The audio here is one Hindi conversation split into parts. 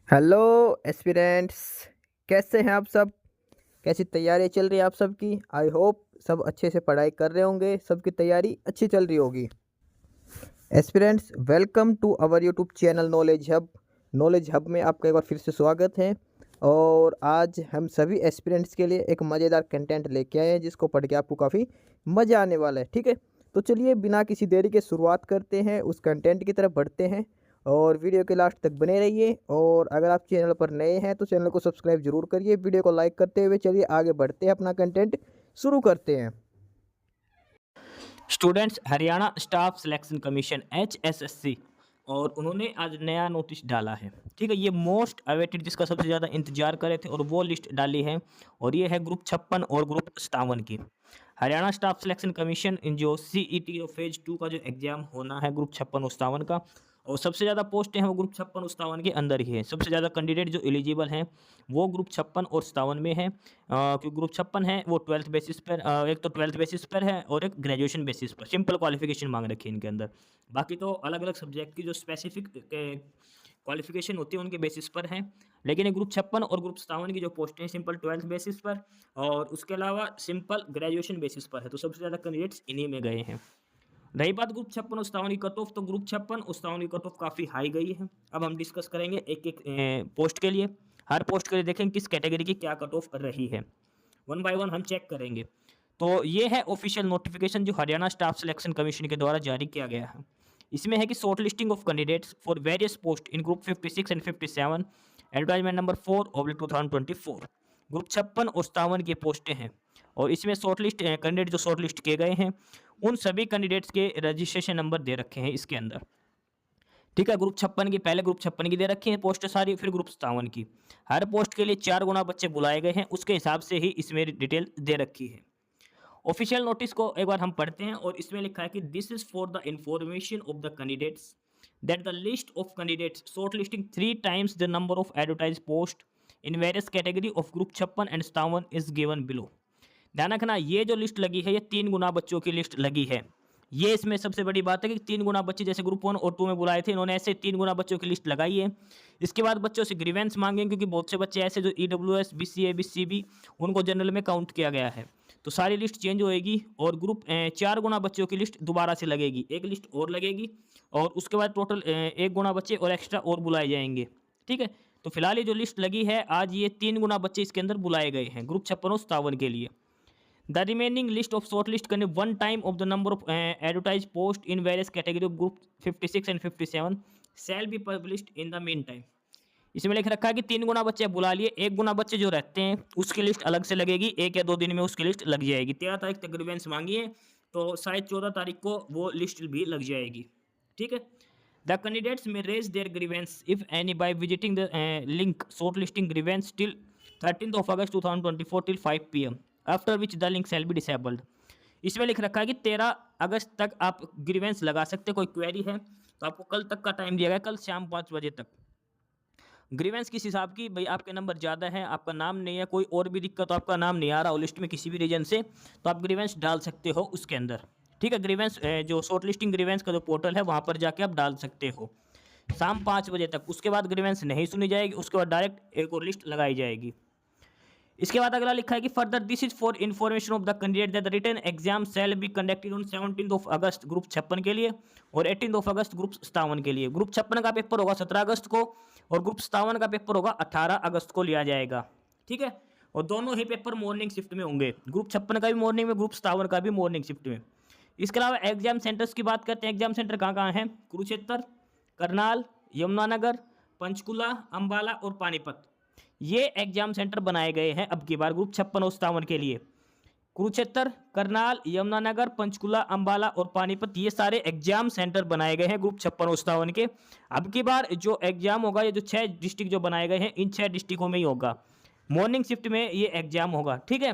Hello aspirants. कैसे हैं आप सब? कैसी तैयारी चल रही है आप सबकी? आई होप सब अच्छे से पढ़ाई कर रहे होंगे, सबकी तैयारी अच्छी चल रही होगी। Aspirants, welcome to our YouTube channel knowledge hub. Knowledge hub में आपका एक बार फिर से स्वागत है। और आज हम सभी एस्पिरेंट्स के लिए एक मज़ेदार कंटेंट लेके आए हैं जिसको पढ़ के आपको काफ़ी मज़ा आने वाला है। ठीक है, तो चलिए बिना किसी देरी के शुरुआत करते हैं, उस कंटेंट की तरफ बढ़ते हैं। और वीडियो के लास्ट तक बने रहिए। और अगर आप चैनल पर नए हैं तो चैनल को सब्सक्राइब जरूर करिए। वीडियो को लाइक करते हुए चलिए आगे बढ़ते हैं, अपना कंटेंट शुरू करते हैं। Students, Haryana staff selection commission HSSC और उन्होंने आज नया नोटिस डाला है। ठीक है, ये मोस्ट अवेटेड जिसका सबसे ज़्यादा इंतजार करे थे और वो लिस्ट डाली है। और ये है ग्रुप 56 और ग्रुप 57 की। हरियाणा स्टाफ सिलेक्शन कमीशन इन जो CET और फेज 2 का जो एग्जाम होना है ग्रुप 56 और 57 का। और सबसे ज़्यादा पोस्टें हैं वो ग्रुप 56 और 57 के अंदर ही है। सबसे ज़्यादा कैंडिडेट जो एलिजिबल हैं वो ग्रुप 56 और 57 में है। क्योंकि ग्रुप 56 है वो 12th बेसिस पर, एक तो 12th बेसिस पर है और एक ग्रेजुएशन बेसिस पर। सिंपल क्वालिफिकेशन मांग रखी है इनके अंदर। बाकी तो अलग अलग सब्जेक्ट की जो स्पेसिफिक क्वालिफिकेशन होती है उनके बेसिस पर है। लेकिन ये ग्रुप 56 और ग्रुप 57 की जो पोस्टें हैं सिंपल 12th बेसिस पर और उसके अलावा सिंपल ग्रेजुएशन बेसिस पर है। तो सबसे ज़्यादा कैंडिडेट्स इन्हीं में गए हैं। रही बात ग्रुप 56 और 57 की कट ऑफ, तो ग्रुप 56 और 57 की कट ऑफ काफ़ी हाई गई है। अब हम डिस्कस करेंगे एक एक पोस्ट के लिए। हर पोस्ट के लिए देखें किस कैटेगरी की क्या कट ऑफ रही है। वन बाय वन हम चेक करेंगे। तो ये है ऑफिशियल नोटिफिकेशन जो हरियाणा स्टाफ सिलेक्शन कमीशन के द्वारा जारी किया गया है। इसमें है कि short listing of candidates for various post in group 56 and 57, advertisement number 4/2024। Group 56 और 57 की पोस्टें हैं। और इसमें शॉर्ट लिस्ट कैंडिडेट जो शॉर्ट लिस्ट किए गए हैं उन सभी कैंडिडेट्स के रजिस्ट्रेशन नंबर दे रखे हैं इसके अंदर। ठीक है, ग्रुप 56 की पहले ग्रुप 56 की दे रखी है पोस्ट सारी, फिर ग्रुप 57 की। हर पोस्ट के लिए 4 गुना बच्चे बुलाए गए हैं, उसके हिसाब से ही इसमें डिटेल दे रखी है। ऑफिशियल नोटिस को एक बार हम पढ़ते हैं और इसमें लिखा है कि this is for the information of the candidates that the list of candidates short listing 3 times the number of advertise post in various category of group 56 and 57 is given below. ध्यान रखना, ये जो लिस्ट लगी है ये 3 गुना बच्चों की लिस्ट लगी है। ये इसमें सबसे बड़ी बात है कि 3 गुना बच्चे जैसे ग्रुप 1 और 2 में बुलाए थे, इन्होंने ऐसे 3 गुना बच्चों की लिस्ट लगाई है। इसके बाद बच्चों से ग्रीवेंस मांगे क्योंकि बहुत से बच्चे ऐसे जो EWS, BCA, BCB उनको जनरल में काउंट किया गया है। तो सारी लिस्ट चेंज होएगी और ग्रुप 4 गुना बच्चों की लिस्ट दोबारा से लगेगी, एक लिस्ट और लगेगी और उसके बाद टोटल 1 गुना बच्चे और एक्स्ट्रा और बुलाए जाएंगे। ठीक है, तो फिलहाल ये जो लिस्ट लगी है आज ये 3 गुना बच्चे इसके अंदर बुलाए गए हैं ग्रुप 56 और 57 के लिए। The remaining list of shortlist can one time of the number of advertised posts in various category of group 56 and 57 shall be published in the meantime। इसमें लिख रखा है कि 3 गुना बच्चे बुला लिए, 1 गुना बच्चे जो रहते हैं उसकी लिस्ट अलग से लगेगी, 1 या 2 दिन में उसकी लिस्ट लग जाएगी। 13 तारीख तक ग्रीवेंस मांगी है तो शायद 14 तारीख को वो लिस्ट भी लग जाएगी। ठीक है, the candidates may raise their grievance if any by visiting the link short listing grievance till 13 August 2024 till 5 PM after which the link shall be disabled. इसमें लिख रखा है कि 13 अगस्त तक आप ग्रीवेंस लगा सकते, कोई क्वेरी है तो आपको कल तक का टाइम दिया गया, कल शाम 5 बजे तक। ग्रीवेंस किस हिसाब की, भाई आपके नंबर ज़्यादा है, आपका नाम नहीं है, कोई और भी दिक्कत हो, आपका नाम नहीं आ रहा हो लिस्ट में किसी भी रीजन से, तो आप ग्रीवेंस डाल सकते हो उसके अंदर। ठीक है, ग्रीवेंस जो शॉर्ट लिस्टिंग ग्रीवेंस का जो पोर्टल है वहाँ पर जाके आप डाल सकते हो शाम 5 बजे तक। उसके बाद ग्रीवेंस नहीं सुनी जाएगी, उसके बाद डायरेक्ट एक और लिस्ट लगाई जाएगी। इसके बाद अगला लिखा है कि further this is for information of the candidate that the written exam shall be conducted on 17 August group 56 के लिए और 18 अगस्त ग्रुप 57 के लिए। ग्रुप 56 का पेपर होगा 17 अगस्त को और ग्रुप 57 का पेपर होगा 18 अगस्त को लिया जाएगा। ठीक है, और दोनों ही पेपर मॉर्निंग शिफ्ट में होंगे, ग्रुप 56 का भी मॉर्निंग में, ग्रुप 57 का भी मॉर्निंग शिफ्ट में। इसके अलावा एग्जाम सेंटर्स की बात करते हैं। एग्जाम सेंटर कहाँ कहाँ हैं? कुरुक्षेत्र, करनाल, यमुनानगर, पंचकुला, अंबाला और पानीपत। ये एग्जाम सेंटर बनाए गए हैं अब की बार ग्रुप 56 और 57 के लिए। कुरुक्षेत्र, करनाल, यमुनानगर, पंचकुला, अंबाला और पानीपत ये सारे एग्जाम सेंटर बनाए गए हैं ग्रुप 56 और 57 के। अब की बार जो एग्जाम होगा, ये जो 6 डिस्ट्रिक्ट जो बनाए गए हैं इन 6 डिस्ट्रिक्टों में ही होगा, मॉर्निंग शिफ्ट में ये एग्जाम होगा। ठीक है,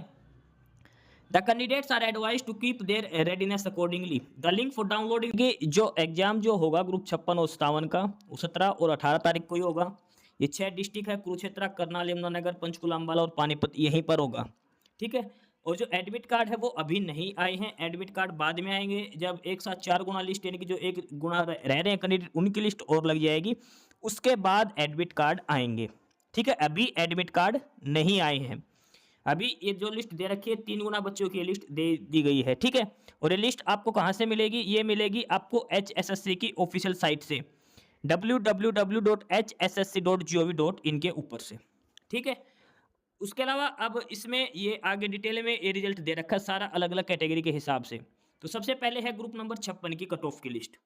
the candidates are advise to keep their readiness accordingly. The link for downloading के जो एग्जाम जो होगा ग्रुप 56 और 57 का वो 17 और 18 तारीख को ही होगा। ये 6 डिस्ट्रिक्ट है, कुरुक्षेत्र, करनाल, यमुनानगर, पंचकुला, अंबाला और पानीपत, यहीं पर होगा। ठीक है, और जो एडमिट कार्ड है वो अभी नहीं आए हैं, एडमिट कार्ड बाद में आएंगे जब एक साथ 4 गुना लिस्ट यानी कि जो 1 गुना रह रहे हैं कैंडिडेट उनकी लिस्ट और लग जाएगी उसके बाद एडमिट कार्ड आएंगे। ठीक है, अभी एडमिट कार्ड नहीं आए हैं। अभी ये जो लिस्ट दे रखी है 3 गुना बच्चों की लिस्ट दे दी गई है। ठीक है, और ये लिस्ट आपको कहाँ से मिलेगी? ये मिलेगी आपको HSSC की ऑफिशियल साइट से, www.hssc.gov.in के ऊपर से। ठीक है, उसके अलावा अब इसमें ये आगे डिटेल में ये रिजल्ट दे रखा है सारा अलग अलग कैटेगरी के हिसाब से। तो सबसे पहले है ग्रुप नंबर 56 की कट ऑफ की लिस्ट।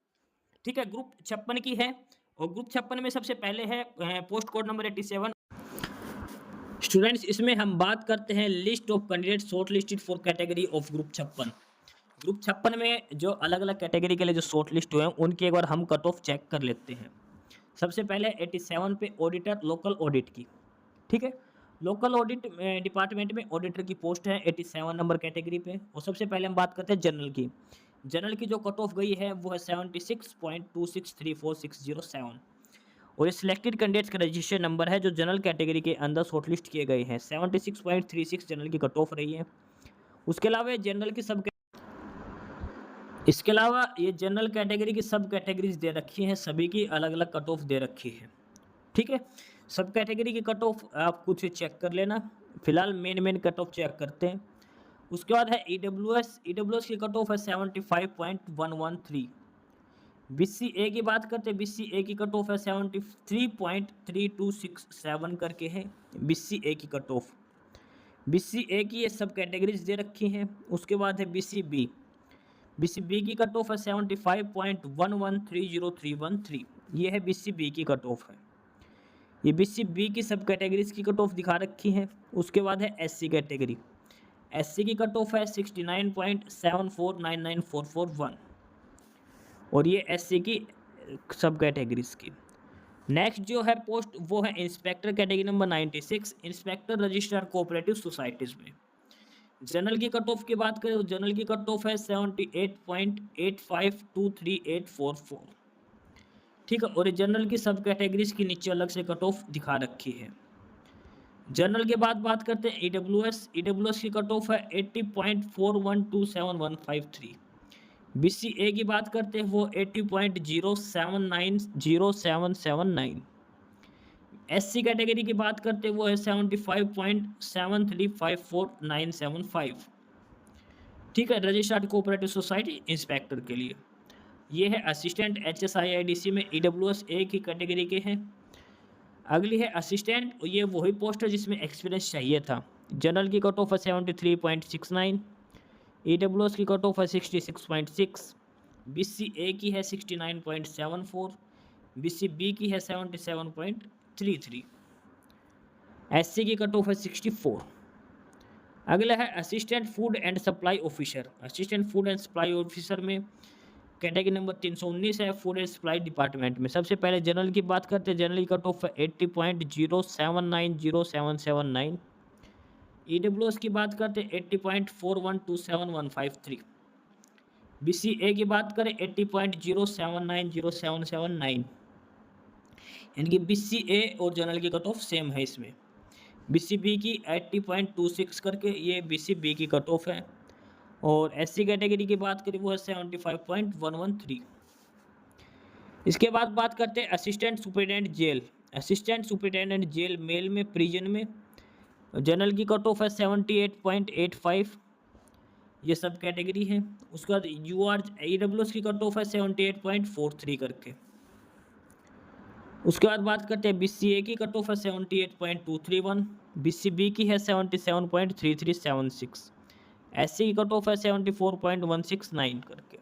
ठीक है, ग्रुप 56 की है, और ग्रुप 56 में सबसे पहले है पोस्ट कोड नंबर 87। स्टूडेंट्स, इसमें हम बात करते हैं list of candidate short listed for category of group 56। Group 56 में जो अलग अलग कैटेगरी के लिए जो शॉर्ट लिस्ट हुए हैं उनकी एक बार हम कट ऑफ चेक कर लेते हैं। सबसे पहले 87 पे ऑडिटर लोकल ऑडिट की। ठीक है, लोकल ऑडिट डिपार्टमेंट में ऑडिटर की पोस्ट है 87 नंबर कैटेगरी पे। और सबसे पहले हम बात करते हैं जनरल की। जनरल की जो कट ऑफ गई है वो है 76.2634607, और ये सिलेक्टेड कैंडिडेट्स का रजिस्ट्रेशन नंबर है जो जनरल कैटेगरी के अंदर शॉर्टलिस्ट किए गए हैं। 76.36 जनरल की कट ऑफ रही है। उसके अलावा जनरल की सब इसके अलावा ये जनरल कैटेगरी की सब कैटेगरीज दे रखी हैं, सभी की अलग अलग कट ऑफ दे रखी है। ठीक है, सब कैटेगरी की कट ऑफ आप कुछ चेक कर लेना। फिलहाल मेन कट ऑफ चेक करते हैं। उसके बाद है EWS की कट ऑफ है 75.113। BCA की बात करते हैं, BCA की कट ऑफ है 73.3267 करके है BCA की कट ऑफ। BCA की ये सब कैटेगरीज दे रखी हैं। उसके बाद है BCB की कट ऑफ है 75.113013। ये है BCB की कट ऑफ है। ये BCB की सब कैटेगरीज की कट ऑफ दिखा रखी है। उसके बाद है SC कैटेगरी। SC की कट ऑफ है 69.749941, और ये SC की सब कैटेगरीज की। नेक्स्ट जो है पोस्ट वो है inspector category number 96, inspector registrar cooperative societies में। जनरल की कट ऑफ की बात करें तो जनरल की कट ऑफ है 78.85238444। ठीक है, और जनरल की सब कैटेगरीज की नीचे अलग से कट ऑफ दिखा रखी है। जनरल के बाद बात करते हैं EWS की कट ऑफ है 80.41271153। BCA की बात करते हैं वो 80.07907779। SC कैटेगरी की बात करते हैं वो है 75.73549775। ठीक है, रजिस्टर्ड कोऑपरेटिव सोसाइटी इंस्पेक्टर के लिए। ये है असिस्टेंट HSIIDC में EWS एक ही कैटेगरी के हैं। अगली है असिस्टेंट, ये वही पोस्ट है जिसमें एक्सपीरियंस चाहिए था। जनरल की कट ऑफ है 73.69, EWS की कट ऑफ है 66.6, BCA की है 69.74, BCB की है 77.33, SC की कट ऑफ है 64। अगला है assistant food and supply officer. Assistant food and supply officer में कैटेगरी नंबर 319 है फूड एंड सप्लाई डिपार्टमेंट में। सबसे पहले जनरल की बात करते हैं, जनरल की कट ऑफ है 80.07907779। EWS की बात करते हैं 80.41271153। BCA की बात करें 80.07907779। यानी कि BCA और जनरल की कट ऑफ सेम है इसमें। BCB की 80.26 करके ये BCB की कट ऑफ है, और SC कैटेगरी की बात करें वो है 75.113। इसके बाद बात करते हैं assistant superintendent jail. Assistant superintendent jail male में प्रिजन में जनरल की कट ऑफ है 78.85। ये सब कैटेगरी है। उसके बाद EWS की कट ऑफ है 78.43 करके। उसके बाद बात करते हैं BCA की कट ऑफ है 78.231, BCB की है 77.3376, SC की कट ऑफ है 74.169 करके।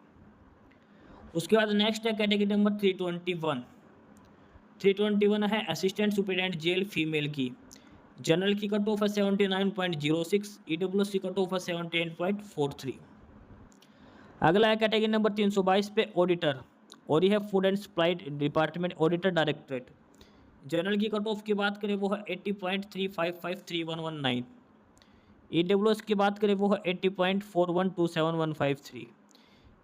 उसके बाद नेक्स्ट है कैटेगरी नंबर 321 है असिस्टेंट सुपरिटेंडेंट जेल फीमेल की। जनरल की कट ऑफ है 79.06, EWS की कट ऑफ है 78.43। अगला है कैटेगरी नंबर 322 पे ऑडिटर, और यह है food and supply department auditor directorate. General की कट ऑफ की बात करें वो है 80.35531119। EWS की बात करें वो है 80.41271153।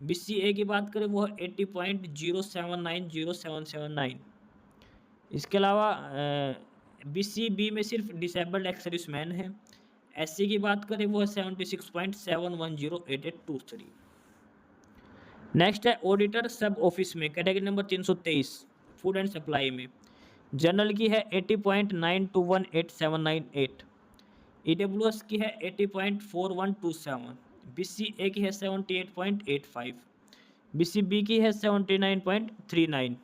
BCA की बात करें वो है 80.07907779। इसके अलावा BCB में सिर्फ डिसेबल्ड एक्स सर्विसमैन है। SC की बात करें वो है 76.71108823। नेक्स्ट है ऑडिटर सब ऑफिस में category number 323 food and supply में। जनरल की है 80.921878, ईडब्ल्यूएस की है 80.4127, बीसीए की है 78.85, बीसीबी की है 79.39।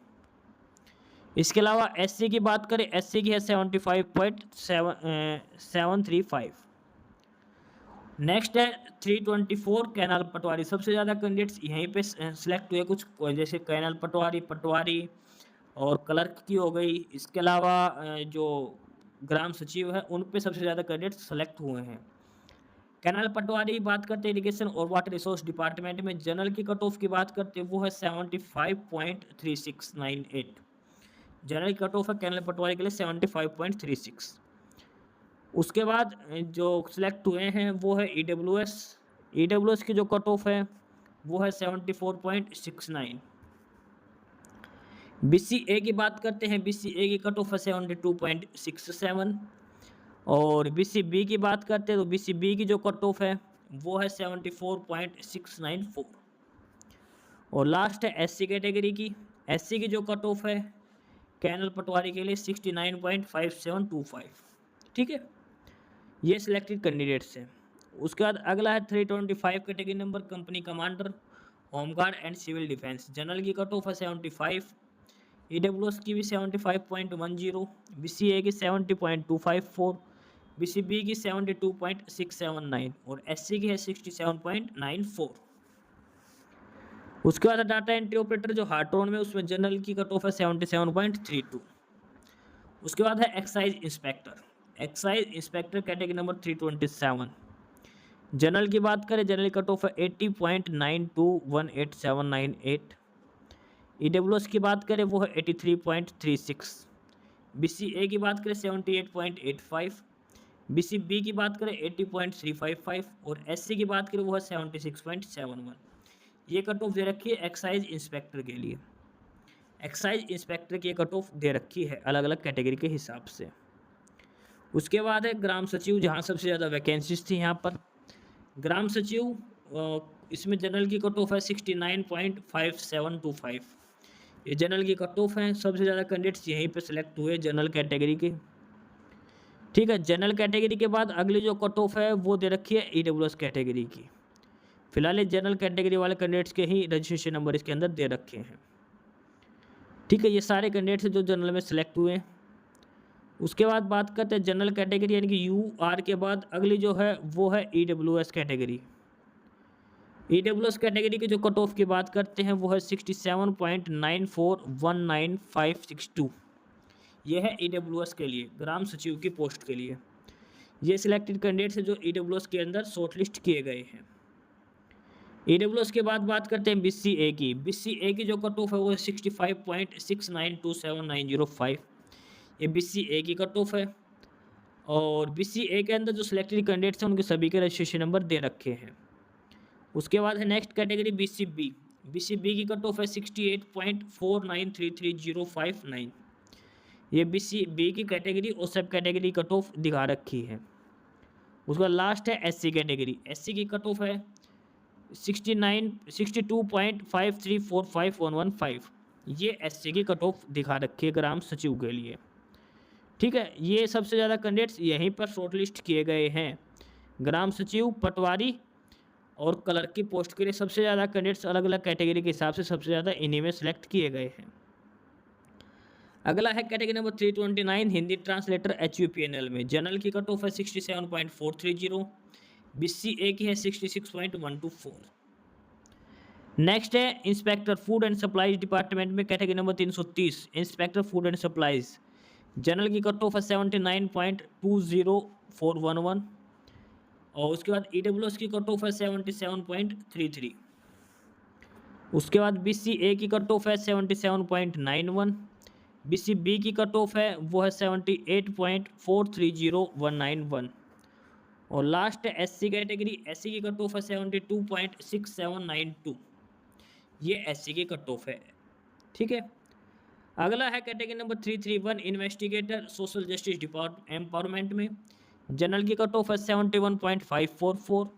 इसके अलावा एससी की बात करें, एससी की है 75.735। नेक्स्ट है 324 कैनाल पटवारी। सबसे ज़्यादा कैंडिडेट्स यहीं पे सिलेक्ट हुए, कुछ जैसे कैनाल पटवारी, पटवारी और क्लर्क की हो गई। इसके अलावा जो ग्राम सचिव है उन पे सबसे ज़्यादा कैंडिडेट्स सेलेक्ट हुए हैं। कैनाल पटवारी की बात करते हैं इरिगेशन और वाटर रिसोर्स डिपार्टमेंट में, जनरल की कट ऑफ की बात करते हैं वो है 75.3698। जनरल की कट ऑफ है कैनाल पटवारी के लिए 75.36। उसके बाद जो सिलेक्ट हुए हैं वो है ईडब्ल्यूएस। ईडब्ल्यूएस की जो कट ऑफ है वो है 74.69। बीसीए की बात करते हैं, बीसीए की कट ऑफ है 72.67। और बीसीबी की बात करते हैं तो बीसीबी की जो कट ऑफ है वो है 74.694। और लास्ट है एससी कैटेगरी की। एससी की जो कट ऑफ है कैनल पटवारी के लिए 69.5725। ठीक है, ये सिलेक्टेड कैंडिडेट्स हैं। उसके बाद अगला है 325 category number, company commander, home guard and civil defence. General की कट ऑफ है 75, ईडब्ल्यूएस की भी 75.10, बीसीए की 70.254, बीसीबी की 72.679 और एससी की है 67.94। उसके बाद डाटा एंट्री ऑपरेटर जो हार्ट्रॉन में, उसमें जनरल की कट ऑफ है 77.32। उसके बाद है excise inspector. Excise inspector category number 327। General की बात करें, जनरल कट ऑफ है 80.921878। ईडब्ल्यूएस की बात करें वो है 83.36। बीसीए की बात करें 78.85। बीसीबी की बात करें 80.355 और एससी की बात करें वो है 76.71। ये कट ऑफ दे रखी है एक्साइज इंस्पेक्टर के लिए। एक्साइज इंस्पेक्टर की कट ऑफ दे रखी है अलग अलग कैटेगरी के हिसाब से। उसके बाद है ग्राम सचिव, जहाँ सबसे ज़्यादा वैकेंसीज थी यहाँ पर। ग्राम सचिव इसमें जनरल की कट ऑफ है 69.5725। ये जनरल की कट ऑफ है, सबसे ज़्यादा कैंडिडेट्स यहीं पे सिलेक्ट हुए जनरल कैटेगरी के। ठीक है, जनरल कैटेगरी के बाद अगली जो कट ऑफ है वो दे रखी है ईडब्ल्यूएस कैटेगरी की। फिलहाल ये जनरल कैटेगरी वाले कैंडिडेट्स के ही रजिस्ट्रेशन नंबर इसके अंदर दे रखे हैं। ठीक है, ये सारे कैंडिडेट्स जो जनरल में सिलेक्ट हुए हैं। उसके बाद बात करते हैं जनरल कैटेगरी यानी कि यूआर के बाद अगली जो है वो है ईडब्ल्यूएस कैटेगरी। ईडब्ल्यूएस कैटेगरी की जो कट ऑफ की बात करते हैं वो है 67.94195562। ये है ईडब्ल्यूएस के लिए, ग्राम सचिव की पोस्ट के लिए। ये सिलेक्टेड कैंडिडेट्स हैं जो ईडब्ल्यूएस के अंदर शॉर्टलिस्ट किए गए हैं। ईडब्ल्यूएस के बाद बात करते हैं बीसीए की। बीसीए की जो कट ऑफ है वो है 65.69279005। ये बीसीए की कट ऑफ है। और बीसीए के अंदर जो सिलेक्टेड कैंडिडेट्स हैं उनके सभी के रजिस्ट्रेशन नंबर दे रखे हैं। उसके बाद है नेक्स्ट कैटेगरी बीसीबी। बीसीबी की कट ऑफ है 68.49333059। ये बीसीबी की कैटेगरी और सब कैटेगरी कट ऑफ दिखा रखी है। उसका लास्ट है एससी कैटेगरी। एससी की कट ऑफ है 62.53451115। ये एससी की कट ऑफ दिखा रखी है ग्राम सचिव के लिए। ठीक है, ये सबसे ज़्यादा कैंडिडेट्स यहीं पर शॉर्टलिस्ट किए गए हैं। ग्राम सचिव, पटवारी और क्लर्क की पोस्ट के लिए सबसे ज़्यादा कैंडिडेट्स अलग अलग कैटेगरी के हिसाब से सबसे ज़्यादा इन्हीं में सेलेक्ट किए गए हैं। अगला है category number 329 Hindi translator HUPNL में। जनरल की कट ऑफ है 67.430। बीसीए की है 66.124। नेक्स्ट है inspector food and supplies department में, category number 330 inspector food and supplies. General की कट ऑफ है 79.20411 और उसके बाद ईडब्ल्यूएस की कट ऑफ है 77.33। उसके बाद बीसीए की कट ऑफ है 77.91। बीसीबी की कट ऑफ है वो है 78.430191 और लास्ट है एससी कैटेगरी। एससी की कट ऑफ है 72.6792। ये एससी की कट ऑफ है। ठीक है, अगला है category number 331 investigator social justice empowerment में। जनरल की कट ऑफ है 71.544।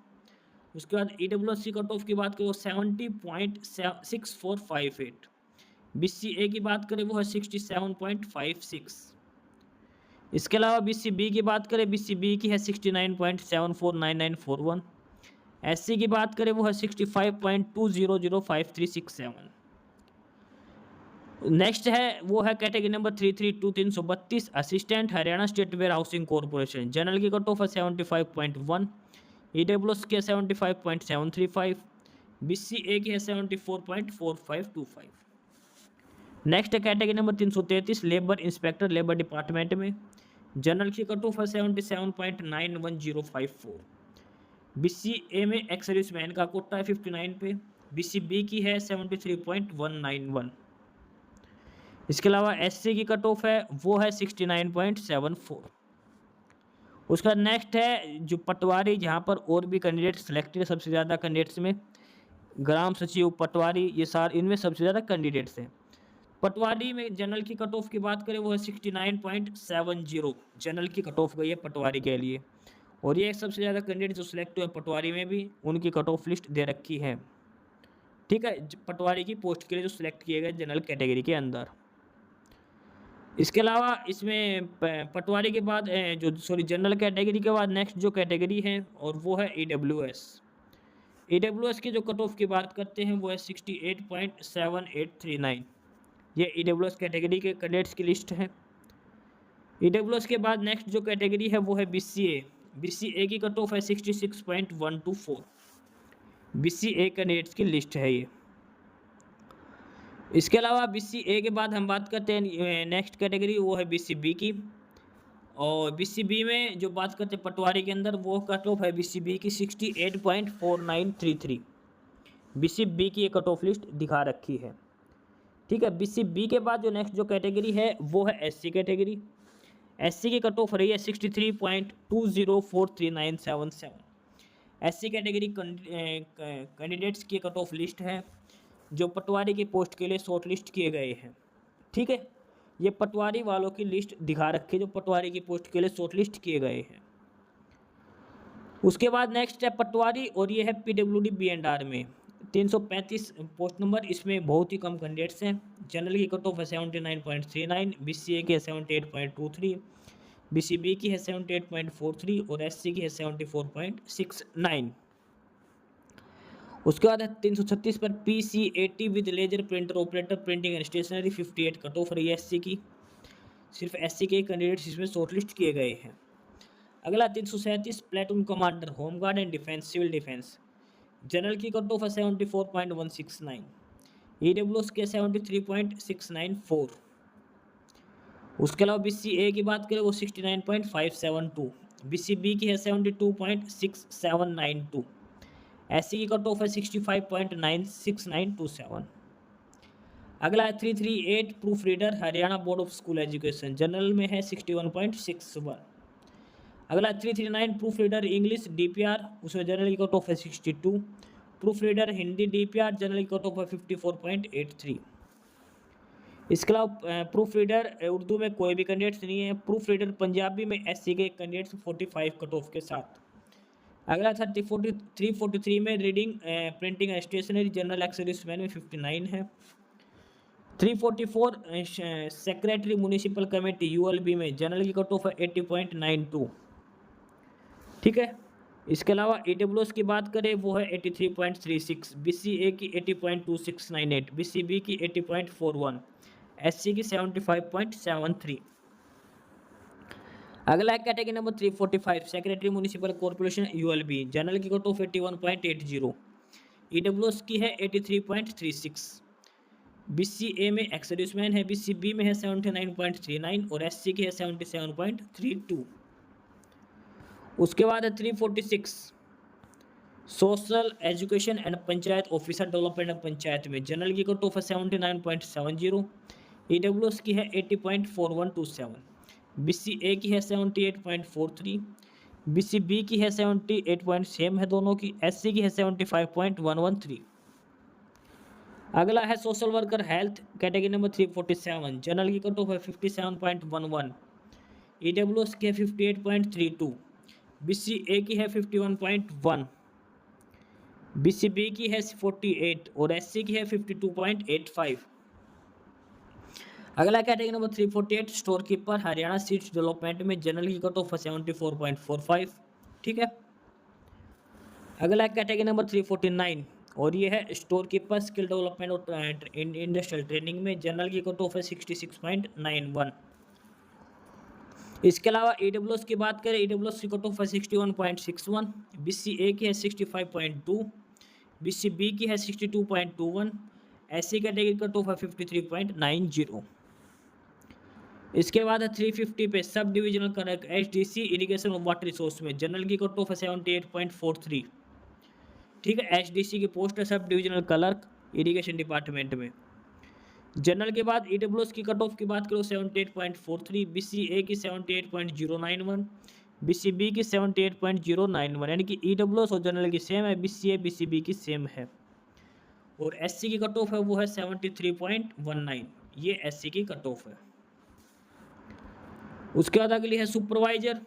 उसके बाद ईडब्ल्यूएस की कट ऑफ की बात करें 70.6458। BCA की बात करें वो है 67.56। इसके अलावा BCB की बात करें, BCB की है 69.749941। SC की बात करें वो है 65.20053667। नेक्स्ट है वो है category number 332 assistant Haryana state ware housing corporation. General की कट ऑफ है 75.1, EWS की है 75.735, BCA की है 74.4525। नेक्स्ट है category number 333 labour inspector labour department में। जनरल की कट ऑफ है 77.91054। BCA में एक्स सर्विसमैन का कोटा है 59 पे। BCB की है 73.191। इसके अलावा SC की कट ऑफ है वो है 69.74। उसका नेक्स्ट है जो पटवारी, जहाँ पर और भी कैंडिडेट सिलेक्टेड है सबसे ज़्यादा कैंडिडेट्स में। ग्राम सचिव, पटवारी, ये सारे इनमें सबसे ज़्यादा कैंडिडेट्स हैं। पटवारी में जनरल की कट ऑफ की बात करें वो है 69.70। जनरल की कट ऑफ गई है पटवारी के लिए, और ये सबसे ज़्यादा कैंडिडेट जो सिलेक्ट हुए पटवारी में भी उनकी कट ऑफ लिस्ट दे रखी है। ठीक है, पटवारी की पोस्ट के लिए जो सिलेक्ट किए गए जनरल कैटेगरी के अंदर। इसके अलावा इसमें पटवारी के बाद जनरल कैटेगरी के बाद नेक्स्ट जो कैटेगरी है और वो है EWS। EWS की जो कट ऑफ की बात करते हैं वो है 68.7839। ये EWS कैटेगरी के कैंडिडेट्स की लिस्ट है। EWS के बाद नेक्स्ट जो कैटेगरी है वो है BCA। BCA की कट ऑफ है 66.124। BCA कैंडिडेट्स की लिस्ट है ये। इसके अलावा BCA के बाद हम बात करते हैं नेक्स्ट कैटेगरी, वो है BCB की। और BCB में जो बात करते हैं पटवारी के अंदर, वो कट ऑफ है BCB की 68.4933। BCB की ये कट ऑफ लिस्ट दिखा रखी है। ठीक है, BCB के बाद जो नेक्स्ट जो कैटेगरी है वो है SC कैटेगरी। SC की कट ऑफ रही है 63.204397। SC कैटेगरी कैंडिडेट्स की कट ऑफ लिस्ट है जो पटवारी की पोस्ट के लिए शॉर्ट लिस्ट किए गए हैं। ठीक है, ये पटवारी वालों की लिस्ट दिखा रखी है जो पटवारी की पोस्ट के लिए शॉर्ट लिस्ट किए गए हैं। उसके बाद नेक्स्ट है पटवारी, और ये है PWD B&R में 335 पोस्ट नंबर। इसमें बहुत ही कम कैंडिडेट्स हैं। जनरल की कट ऑफ है 79.39, BCA की है 78.23, BCB की है 78.43 और SC की है 74.69। उसके बाद है 336 पर PCAT with laser printer operator printing and stationery 58 cut off रही है SC की। सिर्फ SC के कैंडिडेट्स इसमें शॉर्टलिस्ट किए गए हैं। अगला 337 platoon commander home guard and defence civil defence. General की कट ऑफ है 74.169, EWS के 73.694। उसके अलावा BCA की बात करें वो 69.572, BCB की है 72.6792, SC की कट ऑफ है 65.96927। अगला है 338 proof reader Haryana board of school education. General में है 61.61। अगला 339 प्रूफ रीडर इंग्लिश DPR, उसमें जनरल की कट ऑफ है 62। Proof reader Hindi DPR, general की कट ऑफ है 54.83। इसके अलावा प्रूफ रीडर उर्दू में कोई भी कैंडिडेट्स नहीं है। प्रूफ रीडर पंजाबी में SC के कैंडिडेट्स 45 कट ऑफ के साथ। अगला था 343 में reading printing and stationery, general ex serviceman में 59 है। 344 सेक्रेटरी म्यूनिसिपल कमेटी ULB में जनरल की कट ऑफ है 80.92। ठीक है, इसके अलावा EWS की बात करें वो है 83.36, BCA की 80.2698, BCB की 80.41, SC की 75.73। अगला है category number 345 secretary municipal corporation ULB। General की कट ऑफ 81.80, EWS की है 83.36। BCA में एक्स सर्विसमैन है, BCB में है 79.39 और SC की है 77.32। उसके बाद है 346 social education and panchayat officer development panchayat में। जनरल की कट ऑफ है 79.70, EWS की है 80.4127, BCA की है 78.43, BCB की है 78 सेम है दोनों की, SC की है 75.113। अगला है social worker health category number 347। General की कट ऑफ है 57.11, EWS की है 58.32, BCA की है 51.1, BCB की है 48 और SC की है 52.85। अगला category number 348 store keeper Haryana seeds development में जनरल की कट ऑफ 74.45। ठीक है। अगला कैटेगरी नंबर 349 और ये है स्टोर कीपर स्किल डेवलपमेंट और इंडस्ट्रियल ट्रेनिंग में जनरल की कट ऑफ है 66.91। इसके अलावा ईडब्ल्यूएस की बात करें, ईडब्ल्यूएस की कट ऑफ है 61.61, बीसीए की है 65.2, बीसीबी की है 62.21, एससी कैटेगरी कट ऑफ है 53.90। इसके बाद है 350 पे sub divisional connect HDC irrigation और वाटर रिसोर्स में जनरल की कट ऑफ है 78.43। ठीक है। एचडीसी की पोस्ट है sub divisional clerk irrigation department में। जनरल के बाद ईडब्ल्यूएस की कट ऑफ की बात करो 78.43, बीसीए की 78.091, बीसीबी की 78.091, यानी कि ईडब्ल्यूएस और जनरल की सेम है, बीसीए बीसीबी की सेम है। और एससी की कट ऑफ है वो है 73.19, ये एससी की कट ऑफ है। उसके बाद अगली है सुपरवाइजर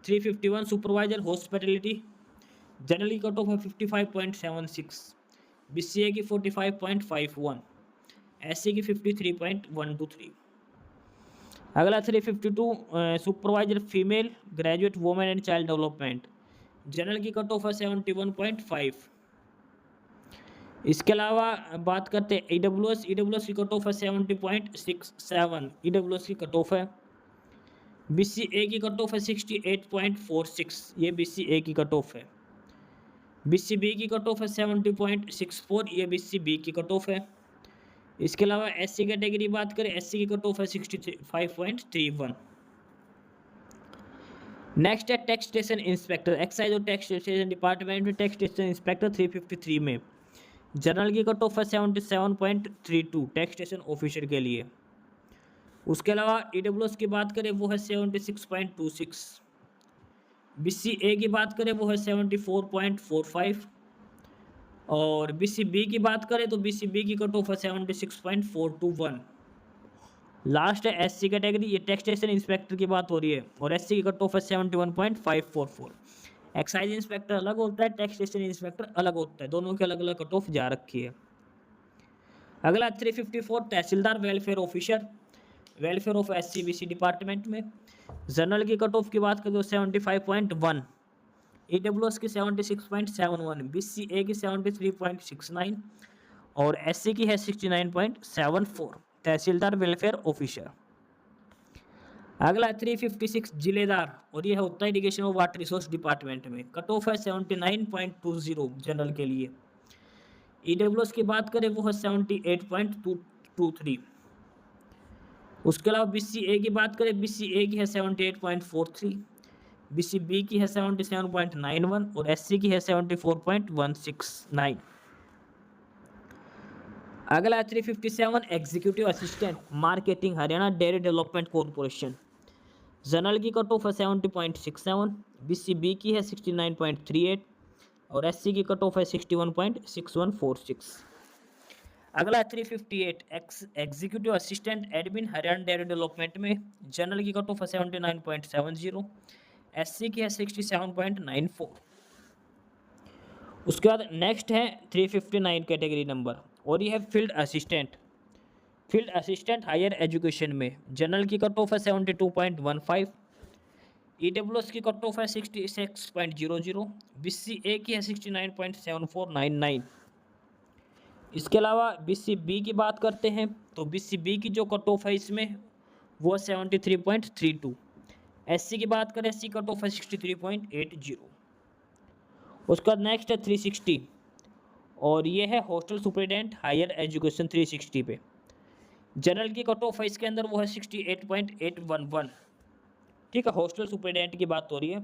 351 सुपरवाइजर हॉस्पिटलिटी, जनरल की कट ऑफ है 55.76, बीसीए की 45.51, एससी की 53.123। अगला 352 supervisor female graduate women and child development, general की कट ऑफ है 71.5। इसके अलावा बात करते हैं ईडब्ल्यूएस, ईडब्ल्यूएस की कट ऑफ है 70.67, ईडब्ल्यूएस की कट ऑफ है। बीसीए की कट ऑफ है 68.46, ये बीसीए की कट ऑफ है। बीसीबी की कट ऑफ है 70.64, ये बीसीबी की कट ऑफ है। इसके अलावा एससी कैटेगरी बात करें, एससी की कट ऑफ है 65.31। नेक्स्ट है टैक्सेशन इंस्पेक्टर एक्साइज और टैक्सेशन डिपार्टमेंट में टैक्सेशन इंस्पेक्टर 353 में जनरल की कट ऑफ है 77.32 टैक्सेशन ऑफिसर के लिए। उसके अलावा ईडब्ल्यूएस की बात करें वो है 76.26, बीसीए की बात करें वो है 74.45 और बीसीबी की बात करें तो बीसीबी की कट ऑफ है 76.421। लास्ट है एससी कैटेगरी, ये टैक्सेशन इंस्पेक्टर की बात हो रही है और एससी की कट ऑफ है 71.544। एक्साइज इंस्पेक्टर अलग होता है, टैक्सेशन इंस्पेक्टर अलग होता है, दोनों की अलग अलग कट ऑफ जा रखी है। अगला 354 tehsildar welfare officer, welfare of SCBC department में जनरल की कट ऑफ की बात करें तो 75.1, ईडब्ल्यूएस की 76.71, बीसीए की 73.69 और एससी की है 69.74 तहसीलदार वेलफेयर ऑफिसर। अगला 356 जिलेदार और ये होता है इरिगेशन और वाटर रिसोर्स डिपार्टमेंट में, कट ऑफ है 79.20 जनरल के लिए। ईडब्ल्यूएस की बात करें वो है 78.23। उसके अलावा बीसीए की बात करें, बीसीए की है 78.43, बीसीबी की है 77.91 और एससी की है 74.169। अगला 357 executive assistant marketing Haryana dairy development corporation, general की कट ऑफ है 70.67, बीसीबी की है 69.38 और एससी की कट ऑफ है 61.6146। अगला 358 executive assistant admin Haryana dairy development में जनरल की कट ऑफ है 79.70, एससी की है 67.94। उसके बाद नेक्स्ट है 359 कैटेगरी नंबर और ये है field assistant, field assistant higher education में जनरल की कट ऑफ है 72.15, ईडब्ल्यूएस की कट ऑफ है 66.00, बीसीए की है 69.7499। इसके अलावा बीसीबी की बात करते हैं तो बीसीबी की जो कट ऑफ है इसमें वो 73.32, एससी की बात करें एससी कट ऑफ है 63.80। उसका नेक्स्ट है 360 और ये है हॉस्टल सुपरिटेंडेंट हायर एजुकेशन 360 पे, जनरल की कट ऑफ है इसके अंदर वो है 68.811। ठीक है, हॉस्टल सुपरिटेंडेंट की बात हो रही है।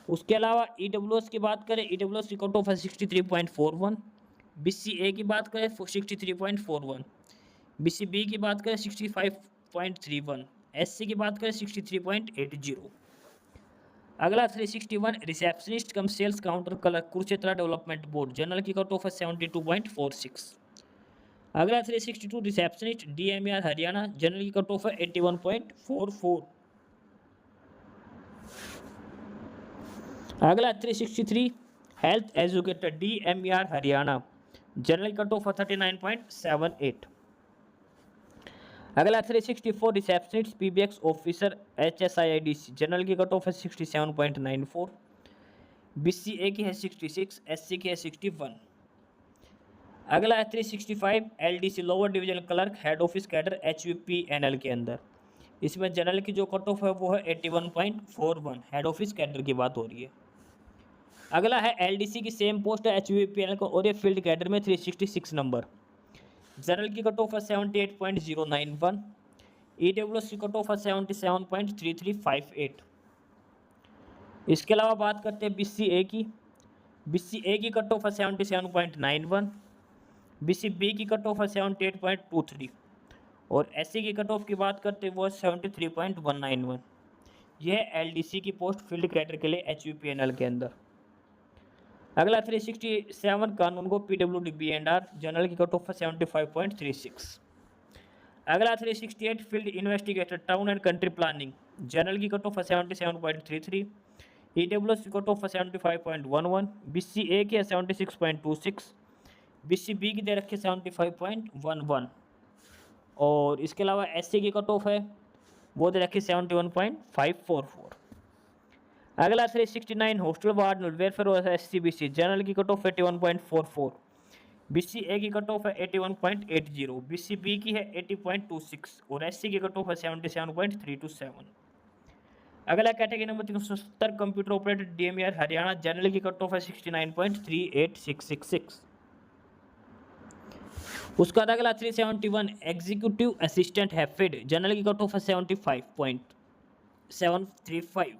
उसके अलावा ईडब्ल्यूएस की बात करें, ईडब्ल्यूएस की कट ऑफ है 63.41, बीसीए की बात करें 63.41, बीसीबी की बात करें 65.31, एससी की बात करें 63.80। अगला 361 receptionist cum sales counter clerk Kurukshetra development board, general की कट ऑफ है 72.46। अगला 362 रिसेप्शनिस्ट डीएमआर हरियाणा, जनरल की कट ऑफ है 81.44। अगला 363 health educator DMR Haryana, general cut off 39.78। अगला 364 receptionist PBX officer HSIIDC general की कट ऑफ है 67.94, BCA की है 66, SC की है 61। अगला है 365 LDC lower division clerk head office cadre HVPNL के अंदर। इसमें जनरल की जो कट ऑफ है वो है 81.41, हेड ऑफिस कैडर की बात हो रही है। अगला है LDC की सेम पोस्ट है HVPNL को और ये फील्ड कैडर में 366 नंबर। जनरल की कट ऑफ है 78.091, EWS की कट ऑफ है 77.3358। इसके अलावा बात करते हैं BCA की। BCA की कट ऑफ है 77.91, BCB की कट ऑफ है 78.23 और SC की कट ऑफ की बात करते हैं वो 73.191। यह है LDC की पोस्ट फील्ड कैडर के लिए HVPNL के अंदर। अगला 367 कानून को PWD-B&R जनरल की कट ऑफ है 75.36। अगला 368 field investigator town and country planning general की कट ऑफ है 77.33, EWS की कट ऑफ है 75.11, BCA की है 76.26, BCB की दे रखी है 75.11 और इसके अलावा SC की कट ऑफ है वो दे रखी 71.544। अगला 369 हॉस्टल वार्ड वेलफेयर और SCBC जनरल की कट ऑफ 81.44, BCA की कट ऑफ है 81.80, BCB की है 80.26 और SC की कट ऑफ है 77.327। अगला category number 370 computer operated DMER Haryana general की कट ऑफ है 69.38666। उसका बाद अगला 371 एग्जीक्यूटिव असिस्टेंट हैफिड जनरल की कट ऑफ है 75.735।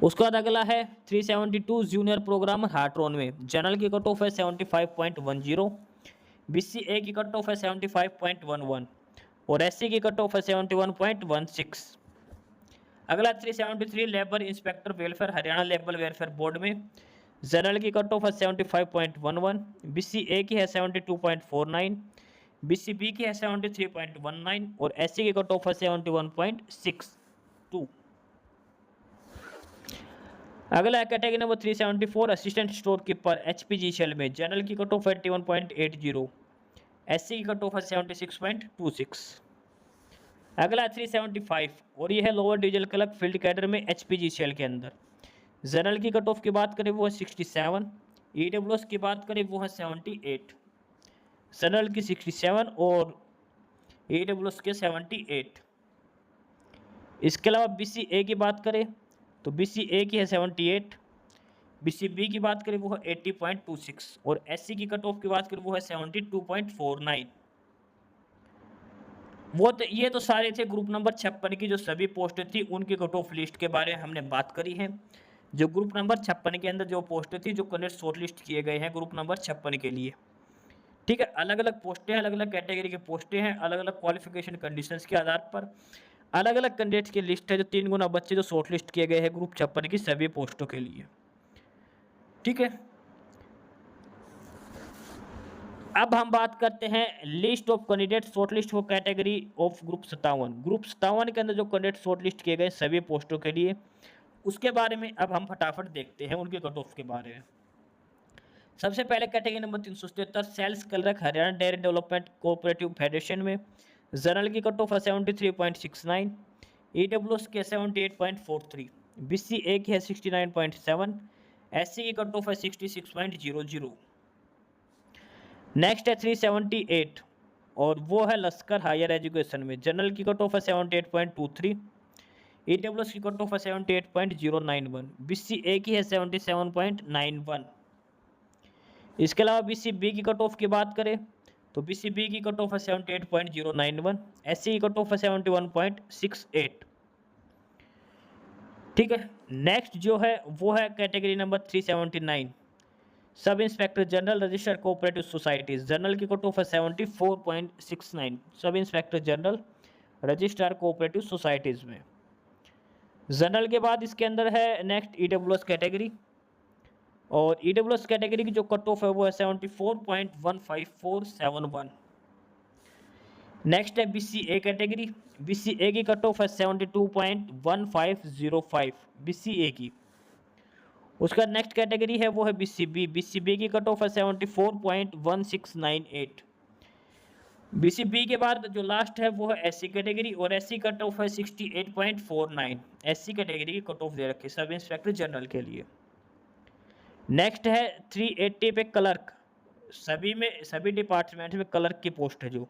उसके बाद अगला है 372 जूनियर प्रोग्रामर हार्ट्रॉन में जनरल की कट ऑफ है 75.10, BCA की कट ऑफ है 75.11 और SC की कट ऑफ है 71.16। अगला 373 labour inspector welfare Haryana labour welfare board में जनरल की कट ऑफ है 75.11, BCA की है 72.49, BCB की है 73.19 और SC की कट ऑफ है 71.62। अगला category number 374 assistant store keeper HPGCL में जनरल की कट ऑफ 81.80, SC की कट ऑफ है 76.26। अगला 375 और यह है lower division clerk field cadre में HPGCL के अंदर। जनरल की कट ऑफ की बात करें वो है 67, EWS की बात करें वो है 78, जनरल की 67 और EWS के 78। इसके अलावा BCA की बात करें तो BCA की है 78, BCB की बात करें वो है 80.26 और SC की कट ऑफ की बात करें वो है 72.49। ये तो सारे थे ग्रुप नंबर 56 की जो सभी पोस्टें थी उनकी कट ऑफ लिस्ट के बारे में हमने बात करी है। जो ग्रुप नंबर 56 के अंदर जो पोस्टें थी जो कैंडिडेट शॉर्ट लिस्ट किए गए हैं ग्रुप नंबर 56 के लिए, ठीक है। अलग अलग पोस्टें हैं, अलग अलग कैटेगरी की पोस्टें हैं, अलग अलग क्वालिफिकेशन कंडीशंस के आधार पर अलग अलग कैंडिडेट्स की लिस्ट है जो 3 गुना बच्चे जो शॉर्ट लिस्ट किए गए हैं ग्रुप 56 की सभी पोस्टों के लिए, ठीक है। अब हम बात करते हैं list of candidate short list for category of group 57। Group 57 के अंदर जो कैंडिडेट शॉर्ट लिस्ट किए गए सभी पोस्टों के लिए, उसके बारे में अब हम फटाफट देखते हैं उनके कट ऑफ के बारे में। सबसे पहले category number 377 sales clerk Haryana dairy development cooperative federation में जनरल की कट ऑफ है 73.69, EWS के 78.43, BCA की है 69.7, SC की कट ऑफ है 66.00। नेक्स्ट है 378 और वो है लश्कर हायर एजुकेशन में जनरल की कट ऑफ है 78.23, EWS की कट ऑफ है 78.091, BCA की है 77.91। इसके अलावा BCB की कट ऑफ की बात करें तो BCB की कट ऑफ है 78.091, SC की कट ऑफ है 71.68, ठीक है। नेक्स्ट जो है वो है category number 379 sub inspector general registered cooperative societies general की कट ऑफ है 74.69, sub inspector general registrar cooperative societies में। जनरल के बाद इसके अंदर है नेक्स्ट EWS कैटेगरी और EWS कैटेगरी की जो कट ऑफ है वो है 74.15471। नेक्स्ट है BCA कैटेगरी, BCA की कट ऑफ है 72.1505 BCA की। उसका नेक्स्ट कैटेगरी है वो है BCB, BCB की कट ऑफ है 74.1698। बीसीबी के बाद जो लास्ट है वो है एससी कैटेगरी, और एससी कट ऑफ है 68.49। एससी कैटेगरी की कट ऑफ दे रखी है सब इंस्पेक्टर जनरल के लिए। नेक्स्ट है 380 पे क्लर्क, सभी डिपार्टमेंट में क्लर्क की पोस्ट है जो।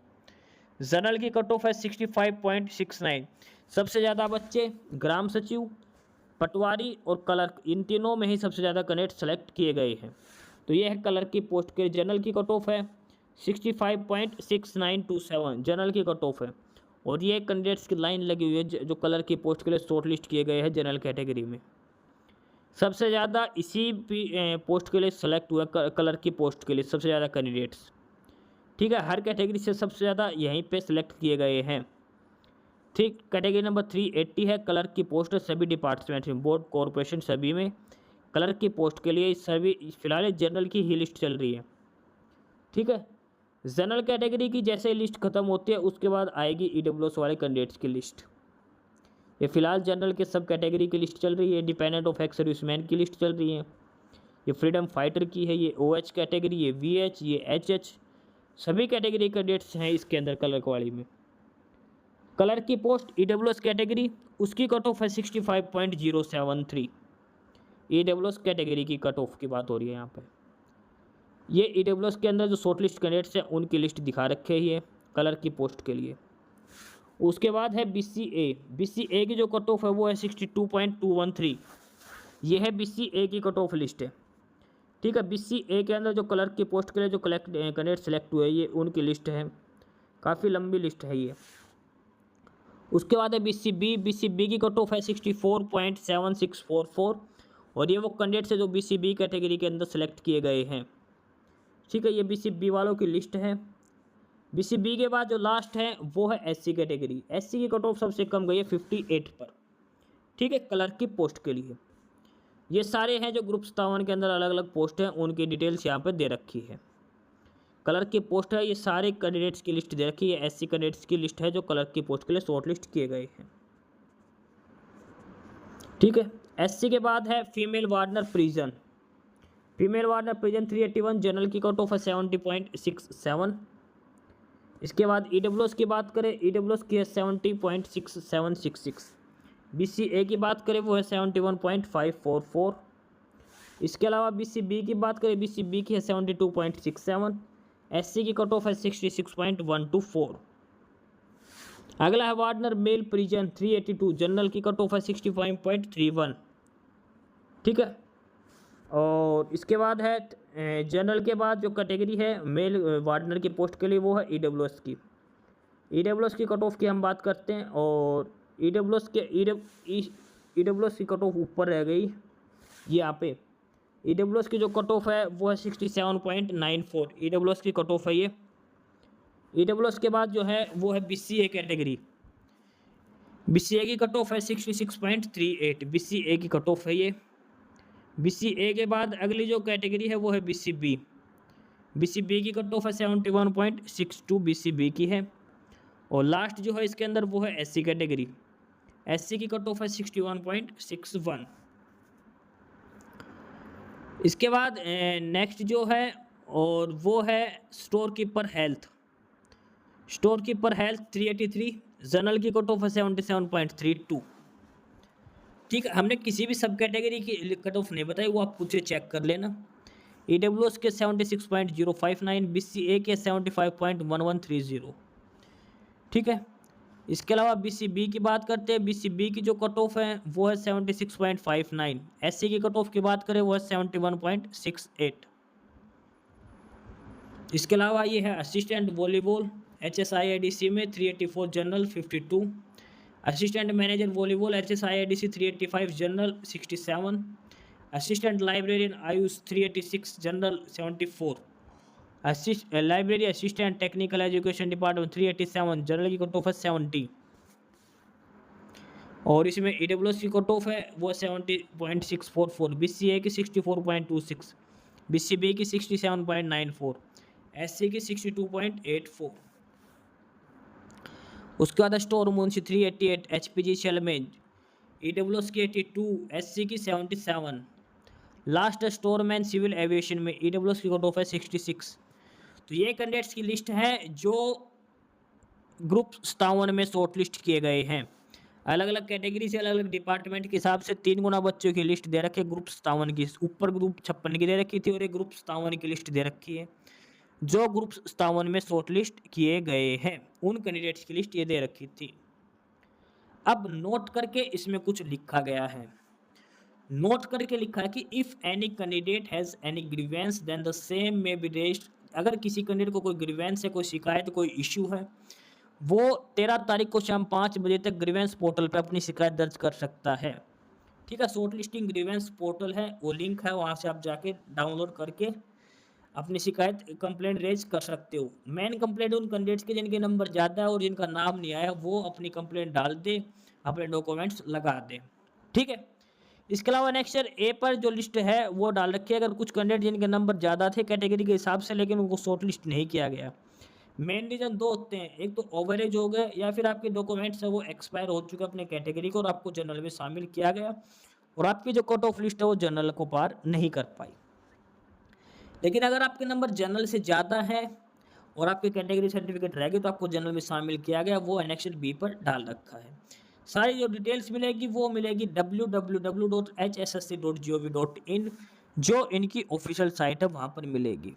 जनरल की कट ऑफ है 65.69। सबसे ज़्यादा बच्चे ग्राम सचिव, पटवारी और क्लर्क, इन तीनों में ही सबसे ज़्यादा कैंडिडेट सेलेक्ट किए गए हैं। तो ये है क्लर्क की पोस्ट के। जनरल की कट ऑफ है 65.6927 जनरल की कट ऑफ है। और ये कैंडिडेट्स की लाइन लगी हुई है जो क्लर्क की पोस्ट के लिए शॉर्ट लिस्ट किए गए हैं जनरल कैटेगरी में। सबसे ज़्यादा इसी पोस्ट के लिए सेलेक्ट हुआ, क्लर्क की पोस्ट के लिए सबसे ज़्यादा कैंडिडेट्स। ठीक है, हर कैटेगरी से सबसे ज़्यादा यहीं पे सेलेक्ट किए गए हैं। ठीक, कैटेगरी नंबर 380 है क्लर्क की पोस्ट सभी डिपार्टमेंट में, बोर्ड कॉरपोरेशन सभी में क्लर्क की पोस्ट के लिए सभी फिलहाल जनरल की ही लिस्ट चल रही है। ठीक है, जनरल कैटेगरी की जैसे लिस्ट खत्म होती है उसके बाद आएगी ईडब्ल्यूएस वाले कैंडिडेट्स की लिस्ट। ये फिलहाल जनरल के सब कैटेगरी की लिस्ट चल रही है, डिपेंडेंट ऑफ एक्स सर्विसमैन की लिस्ट चल रही है, ये फ्रीडम फाइटर की है, ये OH कैटेगरी, ये VH, ये HH, सभी कैटेगरी कैंडिडेट्स हैं इसके अंदर क्लर्क वाली में। क्लर्क की पोस्ट ईडब्ल्यूएस कैटेगरी, उसकी कट ऑफ है 65.073। ईडब्ल्यूएस कैटेगरी की कट ऑफ की बात हो रही है यहाँ पे। ये ईडब्ल्यूएस के अंदर जो शॉर्टलिस्ट कैंडिडेट्स हैं उनकी लिस्ट दिखा रखे ही है क्लर्क की पोस्ट के लिए। उसके बाद है BCA की जो कट ऑफ है वो है 62.213। ये है BCA की कट ऑफ लिस्ट है। ठीक है, BCA के अंदर जो क्लर्क की पोस्ट के लिए जो कैंडिडेट सेलेक्ट हुए ये उनकी लिस्ट है, काफ़ी लंबी लिस्ट है ये। उसके बाद है BCB की कट ऑफ है 64.7644, और ये वो कैंडिडेट्स है जो BCB कैटेगरी के अंदर सेलेक्ट किए गए हैं। ठीक है, ये BCB वालों की लिस्ट है। BCB के बाद जो लास्ट है वो है SC कैटेगरी। SC की कट ऑफ सबसे कम गई है 58 पर। ठीक है, क्लर्क की पोस्ट के लिए ये सारे हैं जो ग्रुप 57 के अंदर अलग अलग पोस्ट हैं, उनकी डिटेल्स यहाँ पर दे रखी है। क्लर्क की पोस्ट है, ये सारे कैंडिडेट्स की लिस्ट दे रखी है। SC कैंडिडेट्स की लिस्ट है जो क्लर्क की पोस्ट के लिए शॉर्ट लिस्ट किए गए हैं। ठीक है, SC के बाद है फीमेल वार्डनर प्रिजन। 381 जनरल की कट ऑफ है 70.67। इसके बाद ईडब्ल्यूएस की बात करें, ईडब्ल्यूएस की है 70.6766। BCA की बात करें वो है 71.544। इसके अलावा BCB की बात करें, BCB की है 72.67। SC की कट ऑफ है 66.124। अगला है वार्डनर मेल प्रिजन 382, जनरल की कट ऑफ है 65.31। ठीक है, और इसके बाद है जनरल के बाद जो कैटेगरी है मेल वार्डनर की पोस्ट के लिए वो है ईडब्ल्यूएस की। ईडब्ल्यूएस की कट ऑफ की हम बात करते हैं, और ईडब्ल्यूएस की कट ऑफ ऊपर रह गई यहाँ पे। ईडब्ल्यूएस की जो कट ऑफ है वो है 67.94। ईडब्ल्यूएस की कट ऑफ है ये। ईडब्ल्यूएस के बाद जो है वो है BCA कैटेगरी। BCA की कट ऑफ है 66.38। BCA की कट ऑफ है ये। BCA के बाद अगली जो कैटेगरी है वो है BCB। BCB की कट ऑफ है 71.62 BCB की है। और लास्ट जो है इसके अंदर वो है SC कैटेगरी। SC की कट ऑफ है 61.61। इसके बाद नेक्स्ट जो है और वो है स्टोर कीपर हेल्थ। 383, जनरल की कट ऑफ है 77.32। ठीक है, हमने किसी भी सब कैटेगरी की कट ऑफ नहीं बताई, वो आप खुद से चेक कर लेना। ईडब्ल्यूएस के 76.059, BCA के 75.1130। ठीक है, इसके अलावा BCB की बात करते हैं। BCB की जो कट ऑफ है वो है 76.59। SC की कट ऑफ की बात करें वो है 71.68। इसके अलावा ये है असिस्टेंट वॉलीबॉल HSIIDC में 384, general 52। Assistant manager volleyball HSIIDC 385, general 67। Assistant librarian Ayush 386, general 74। Library assistant technical education department 387, general की कट ऑफ है 70। और इसमें ईडब्ल्यूएस की कट ऑफ है वो 70.644, BCA की 64.26, BCB की 67.94, SC की 62.84। उसके बाद स्टोर मुंशी 388, HPG शेल में ईडब्ल्यूएस की 82, SC की 77। लास्ट स्टोरमैन सिविल एविएशन में ईडब्ल्यूएस की कट ऑफ है 66। तो ये कैंडिडेट्स की लिस्ट है जो ग्रुप 57 में शॉर्ट लिस्ट किए गए हैं। अलग अलग कैटेगरी से अलग अलग डिपार्टमेंट के हिसाब से 3 गुना बच्चों की लिस्ट दे रखी है ग्रुप 57 की। ऊपर ग्रुप 56 की दे रखी थी और ये ग्रुप 57 की लिस्ट दे रखी है। जो ग्रुप 57 में शॉर्ट लिस्ट किए गए हैं उन कैंडिडेट्स की लिस्ट ये दे रखी थी। अब नोट करके इसमें कुछ लिखा गया है। नोट करके लिखा है कि if any candidate has any grievance then the same may be raised. अगर किसी कैंडिडेट को कोई ग्रीवेंस है, कोई शिकायत, कोई इश्यू है, वो 13 तारीख को शाम 5 बजे तक ग्रीवेंस पोर्टल पर अपनी शिकायत दर्ज कर सकता है। ठीक है, शॉर्ट लिस्टिंग ग्रीवेंस पोर्टल है, वो लिंक है, वहाँ से आप जाके डाउनलोड करके अपनी शिकायत कंप्लेंट रेज कर सकते हो। मेन कंप्लेंट उन कैंडिडेट्स के जिनके नंबर ज़्यादा है और जिनका नाम नहीं आया, वो अपनी कंप्लेंट डाल दे, अपने डॉक्यूमेंट्स लगा दे। ठीक है, इसके अलावा नेक्स्ट ईयर ए पर जो लिस्ट है वो डाल रखी है। अगर कुछ कैंडिडेट जिनके नंबर ज़्यादा थे कैटेगरी के हिसाब से, लेकिन उनको शॉर्ट लिस्ट नहीं किया गया। मेन रीज़न दो होते हैं, एक तो ओवरेज हो गए या फिर आपके डॉक्यूमेंट्स है वो एक्सपायर हो चुके अपने कैटेगरी को और आपको जनरल में शामिल किया गया और आपकी जो कट ऑफ लिस्ट है वो जनरल को पार नहीं कर पाई। लेकिन अगर आपके नंबर जनरल से ज़्यादा है और आपके कैटेगरी सर्टिफिकेट रह गए तो आपको जनरल में शामिल किया गया, वो एनेक्सर बी पर डाल रखा है। सारी जो डिटेल्स मिलेगी वो मिलेगी www.hssc.gov.in, जो इनकी ऑफिशियल साइट है वहाँ पर मिलेगी।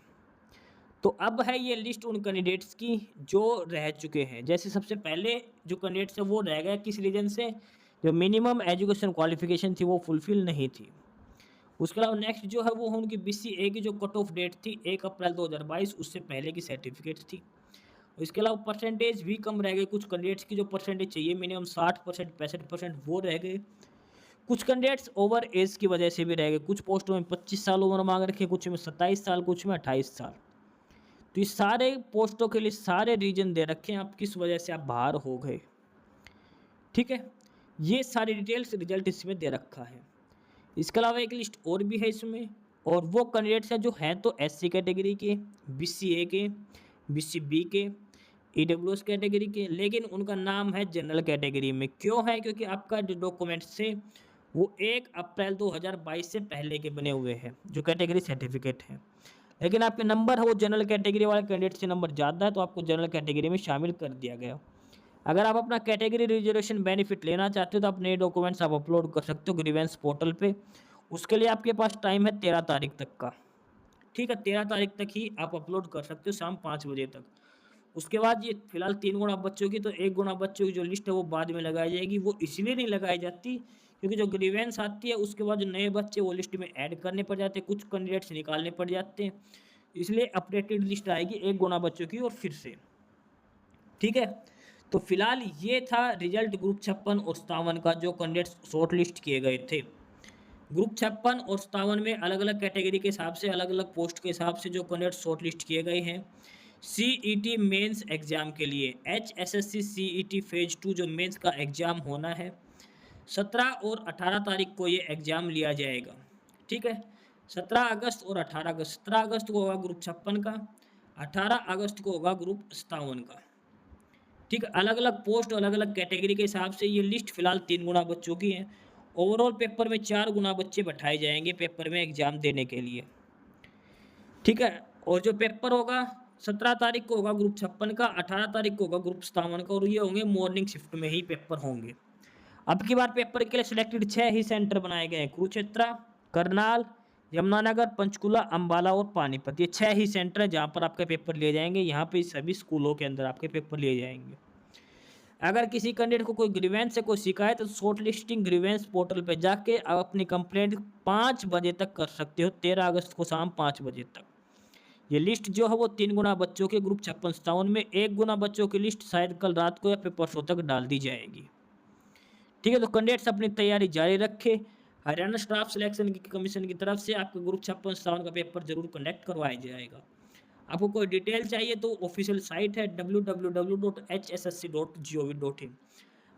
तो अब है ये लिस्ट उन कैंडिडेट्स की जो रह चुके हैं। जैसे सबसे पहले जो कैंडिडेट्स है वो रह गए किस रीजन से, जो मिनिमम एजुकेशन क्वालिफिकेशन थी वो फुलफिल नहीं थी। उसके अलावा नेक्स्ट जो है वो उनकी BCA की जो कट ऑफ डेट थी 1 अप्रैल 2022, उससे पहले की सर्टिफिकेट थी। इसके अलावा परसेंटेज भी कम रह गए, कुछ कैंडिडेट्स की जो परसेंटेज चाहिए मिनिमम 60%, 65% वो रह गए। कुछ कैंडिडेट्स ओवर एज की वजह से भी रह गए, कुछ पोस्टों में 25 साल उम्र मांग रखे, कुछ में 27 साल, कुछ में 28 साल। तो इस सारे पोस्टों के लिए सारे रीजन दे रखे हैं, आप किस वजह से आप बाहर हो गए। ठीक है, ये सारी डिटेल्स रिजल्ट इसमें दे रखा है। इसके अलावा एक लिस्ट और भी है इसमें, और वो कैंडिडेट्स हैं जो हैं तो SC कैटेगरी के, BCA के, BCB के, EWS कैटेगरी के, लेकिन उनका नाम है जनरल कैटेगरी में। क्यों है? क्योंकि आपका जो डॉक्यूमेंट्स से वो 1 अप्रैल 2022 से पहले के बने हुए हैं जो कैटेगरी सर्टिफिकेट है, लेकिन आपके नंबर है वो जनरल कैटेगरी वाले कैंडिडेट से नंबर ज़्यादा है तो आपको जनरल कैटेगरी में शामिल कर दिया गया। अगर आप अपना कैटेगरी रिजर्वेशन बेनिफिट लेना चाहते हो तो आप नए डॉक्यूमेंट्स आप अपलोड कर सकते हो ग्रीवेंस पोर्टल पे। उसके लिए आपके पास टाइम है 13 तारीख तक का। ठीक है, 13 तारीख तक ही आप अपलोड कर सकते हो शाम 5 बजे तक। उसके बाद ये फिलहाल 3 गुना बच्चों की, तो 1 गुना बच्चों की जो लिस्ट है वो बाद में लगाई जाएगी। वो इसलिए नहीं लगाई जाती क्योंकि जो ग्रीवेंस आती है उसके बाद जो नए बच्चे वो लिस्ट में ऐड करने पड़ जाते हैं, कुछ कैंडिडेट्स निकालने पड़ जाते हैं, इसलिए अपडेटेड लिस्ट आएगी 1 गुना बच्चों की और फिर से। ठीक है, तो फिलहाल ये था रिजल्ट ग्रुप 56 और 57 का जो कैंडिडेट्स शॉर्ट लिस्ट किए गए थे। ग्रुप 56 और 57 में अलग अलग कैटेगरी के हिसाब से, अलग अलग पोस्ट के हिसाब से जो कैंडिडेट्स शॉर्ट लिस्ट किए गए हैं CET मेंस एग्जाम के लिए। HSSC CET फेज 2 जो मेंस का एग्जाम होना है 17 और 18 तारीख को ये एग्जाम लिया जाएगा। ठीक है, 17 अगस्त और 18 अगस्त। 17 अगस्त को होगा ग्रुप 56 का, 18 अगस्त को होगा ग्रुप 57 का। ठीक है, अलग अलग पोस्ट अलग अलग कैटेगरी के हिसाब से ये लिस्ट फिलहाल 3 गुना बच्चों की है। ओवरऑल पेपर में 4 गुना बच्चे बैठाए जाएंगे पेपर में एग्जाम देने के लिए। ठीक है, और जो पेपर होगा 17 तारीख को होगा ग्रुप 56 का, 18 तारीख को होगा ग्रुप 57 का, और ये होंगे मॉर्निंग शिफ्ट में ही पेपर होंगे। अब की बार पेपर के लिए सिलेक्टेड 6 ही सेंटर बनाए गए हैं, कुरुक्षेत्र, करनाल, यमुनानगर, पंचकुला, अंबाला और पानीपत। ये 6 ही सेंटर है जहाँ पर आपके पेपर लिए जाएंगे। यहाँ पे सभी स्कूलों के अंदर आपके पेपर लिए जाएंगे। अगर किसी कैंडिडेट को कोई ग्रीवेंस से कोई शिकायत है तो शॉर्ट लिस्टिंग ग्रीवेंस पोर्टल पे जाके आप अपनी कंप्लेंट 5 बजे तक कर सकते हो, 13 अगस्त को शाम 5 बजे तक। ये लिस्ट जो है वो 3 गुना बच्चों के ग्रुप 56-57 में, 1 गुना बच्चों की लिस्ट शायद कल रात को या फिर परसों तक डाल दी जाएगी। ठीक है, तो कैंडिडेट्स अपनी तैयारी जारी रखे। हरियाणा स्टाफ सिलेक्शन कमीशन की तरफ से आपके ग्रुप 56-57 का पेपर जरूर कंडक्ट करवाया जाएगा। आपको कोई डिटेल चाहिए तो ऑफिशियल साइट है www.hssc.gov.in।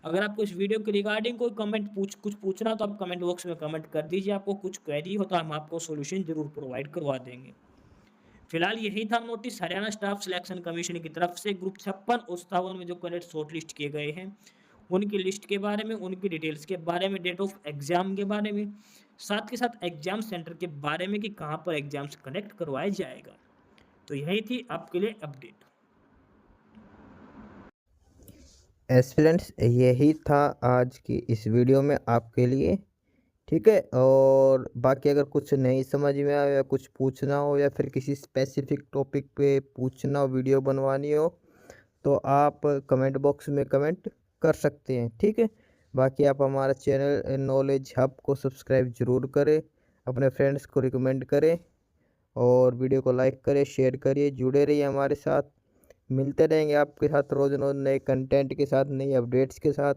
अगर आपको इस वीडियो के रिगार्डिंग कोई कमेंट कुछ पूछना तो आप कमेंट बॉक्स में कमेंट कर दीजिए। आपको कुछ क्वेरी हो तो हम आपको सॉल्यूशन जरूर प्रोवाइड करवा देंगे। फिलहाल यही था notice Haryana staff selection commission की तरफ से ग्रुप 56 और 57 में जो कैंडिडेट शॉर्ट लिस्ट किए गए हैं उनकी लिस्ट के बारे में, उनकी डिटेल्स के बारे में, डेट ऑफ एग्जाम के बारे में, साथ के साथ एग्जाम सेंटर के बारे में कि कहाँ पर एग्जाम्स कनेक्ट करवाया जाएगा। तो यही थी आपके लिए अपडेट। एस्पिरेंट्स यही था आज की इस वीडियो में आपके लिए, ठीक है। और बाकी अगर कुछ नहीं समझ में आया या कुछ पूछना हो या फिर किसी स्पेसिफिक टॉपिक पे पूछना हो, वीडियो बनवानी हो, तो आप कमेंट बॉक्स में कमेंट कर सकते हैं, ठीक है। बाकी आप हमारा चैनल नॉलेज हब को सब्सक्राइब ज़रूर करें, अपने फ्रेंड्स को रिकमेंड करें और वीडियो को लाइक करें, शेयर करिए, जुड़े रहिए हमारे साथ। मिलते रहेंगे आपके साथ रोज़ रोज़ नए कंटेंट के साथ, नई अपडेट्स के साथ,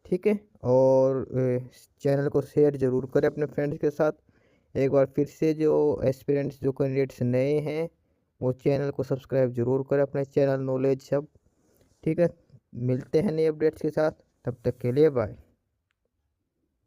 ठीक है। और चैनल को शेयर ज़रूर करें अपने फ्रेंड्स के साथ। एक बार फिर से जो एस्पिरेंट्स जो कैंडिडेट्स नए हैं वो चैनल को सब्सक्राइब ज़रूर करें, अपने चैनल नॉलेज सब, ठीक है। मिलते हैं नए अपडेट्स के साथ, तब तक के लिए बाय।